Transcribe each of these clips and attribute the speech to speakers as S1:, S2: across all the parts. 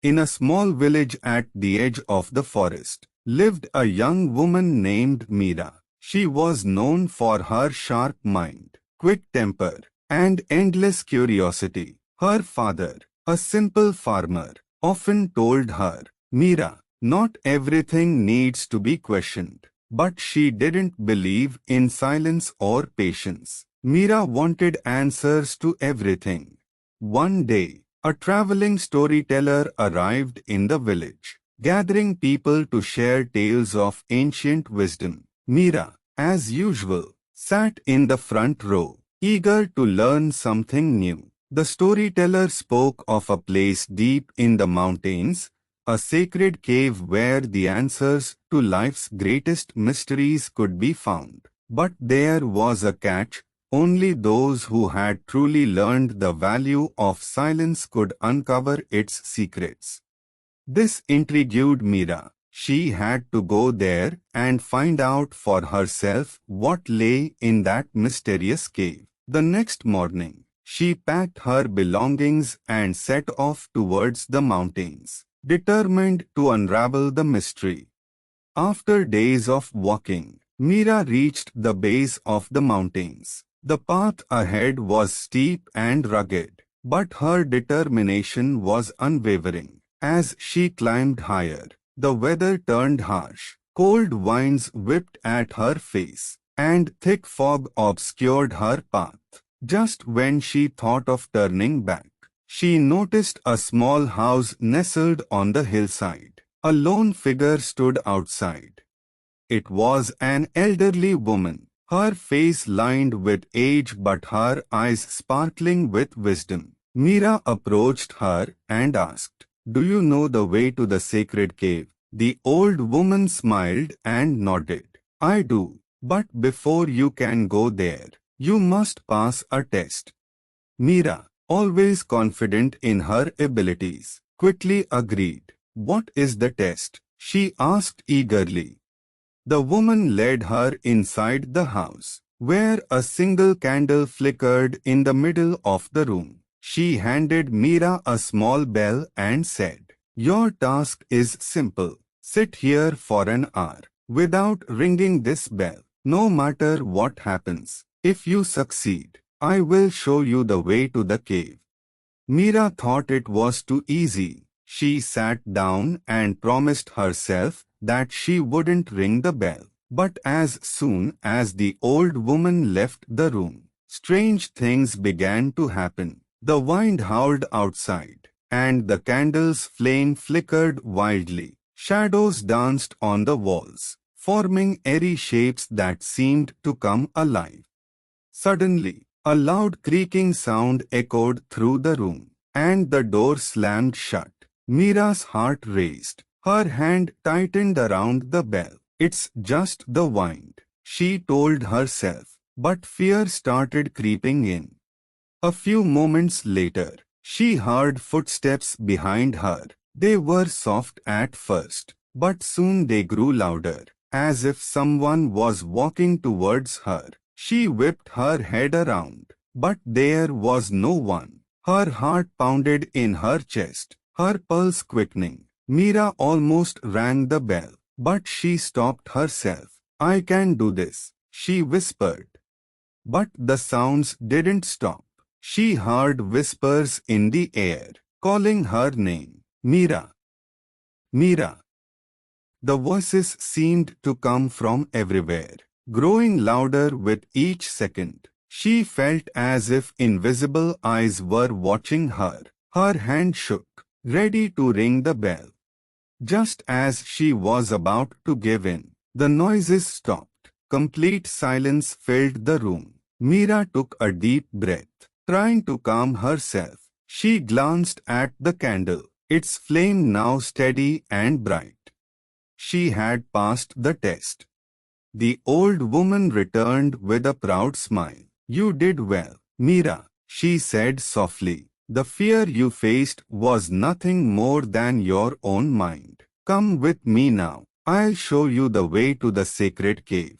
S1: In a small village at the edge of the forest, lived a young woman named Meera. She was known for her sharp mind, quick temper, and endless curiosity. Her father, a simple farmer, often told her, "Meera, not everything needs to be questioned." But she didn't believe in silence or patience. Meera wanted answers to everything. One day, a traveling storyteller arrived in the village, gathering people to share tales of ancient wisdom. Meera, as usual, sat in the front row, eager to learn something new. The storyteller spoke of a place deep in the mountains, a sacred cave where the answers to life's greatest mysteries could be found. But there was a catch. Only those who had truly learned the value of silence could uncover its secrets. This intrigued Meera. She had to go there and find out for herself what lay in that mysterious cave. The next morning, she packed her belongings and set off towards the mountains, determined to unravel the mystery. After days of walking, Meera reached the base of the mountains. The path ahead was steep and rugged, but her determination was unwavering. As she climbed higher, the weather turned harsh. Cold winds whipped at her face, and thick fog obscured her path. Just when she thought of turning back, she noticed a small house nestled on the hillside. A lone figure stood outside. It was an elderly woman, her face lined with age but her eyes sparkling with wisdom. Meera approached her and asked, "Do you know the way to the sacred cave?" The old woman smiled and nodded. "I do, but before you can go there, you must pass a test." Meera, always confident in her abilities, quickly agreed. "What is the test?" she asked eagerly. The woman led her inside the house, where a single candle flickered in the middle of the room. She handed Meera a small bell and said, "Your task is simple. Sit here for an hour, without ringing this bell. No matter what happens, if you succeed, I will show you the way to the cave." Meera thought it was too easy. She sat down and promised herself that she wouldn't ring the bell. But as soon as the old woman left the room, strange things began to happen. The wind howled outside, and the candle's flame flickered wildly. Shadows danced on the walls, forming airy shapes that seemed to come alive. Suddenly, a loud creaking sound echoed through the room, and the door slammed shut. Meera's heart raced. Her hand tightened around the bell. "It's just the wind," she told herself, but fear started creeping in. A few moments later, she heard footsteps behind her. They were soft at first, but soon they grew louder, as if someone was walking towards her. She whipped her head around, but there was no one. Her heart pounded in her chest, her pulse quickening. Meera almost rang the bell, but she stopped herself. "I can do this," she whispered. But the sounds didn't stop. She heard whispers in the air, calling her name. "Meera! Meera!" The voices seemed to come from everywhere, growing louder with each second. She felt as if invisible eyes were watching her. Her hand shook, ready to ring the bell. Just as she was about to give in, the noises stopped. Complete silence filled the room. Meera took a deep breath. Trying to calm herself, she glanced at the candle, its flame now steady and bright. She had passed the test. The old woman returned with a proud smile. "You did well, Meera," she said softly. "The fear you faced was nothing more than your own mind. Come with me now. I'll show you the way to the sacred cave."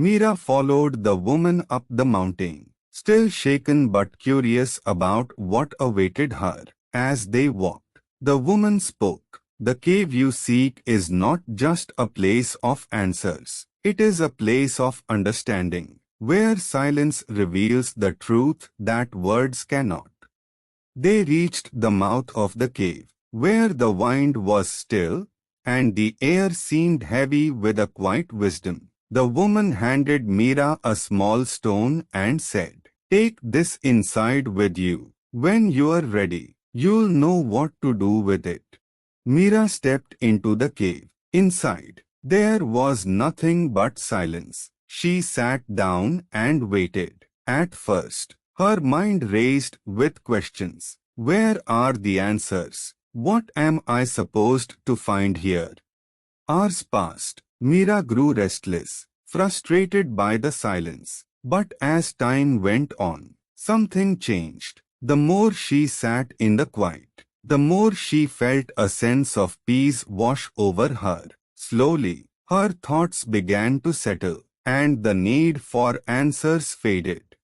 S1: Meera followed the woman up the mountain, still shaken but curious about what awaited her. As they walked, The woman spoke. The cave you seek is not just a place of answers. It is a place of understanding, where silence reveals the truth that words cannot. They reached the mouth of the cave, where the wind was still, and the air seemed heavy with a quiet wisdom. The woman handed Meera a small stone and said, "Take this inside with you. When you are ready, you'll know what to do with it." Meera stepped into the cave. Inside, there was nothing but silence. She sat down and waited. At first, her mind raced with questions. Where are the answers? What am I supposed to find here? Hours passed. Meera grew restless, frustrated by the silence. But as time went on, something changed. The more she sat in the quiet, the more she felt a sense of peace wash over her. Slowly, her thoughts began to settle, and the need for answers faded.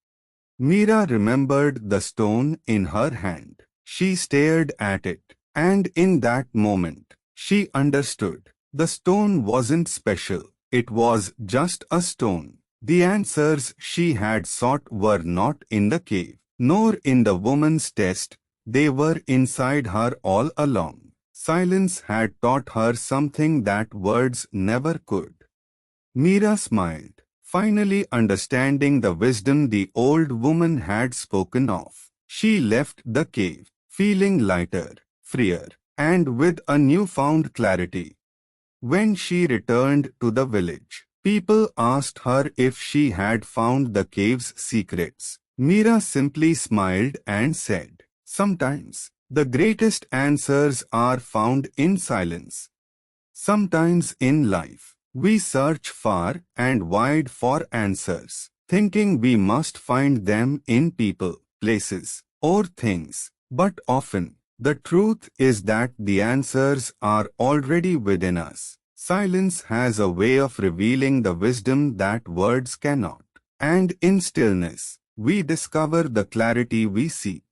S1: Meera remembered the stone in her hand. She stared at it, and in that moment, she understood. The stone wasn't special. It was just a stone. The answers she had sought were not in the cave, nor in the woman's test. They were inside her all along. Silence had taught her something that words never could. Meera smiled, finally understanding the wisdom the old woman had spoken of. She left the cave, feeling lighter, freer, and with a newfound clarity. When she returned to the village, people asked her if she had found the cave's secrets. Meera simply smiled and said, "Sometimes, the greatest answers are found in silence. Sometimes in life, we search far and wide for answers, thinking we must find them in people, places, or things. But often, the truth is that the answers are already within us. Silence has a way of revealing the wisdom that words cannot. And in stillness, we discover the clarity we seek."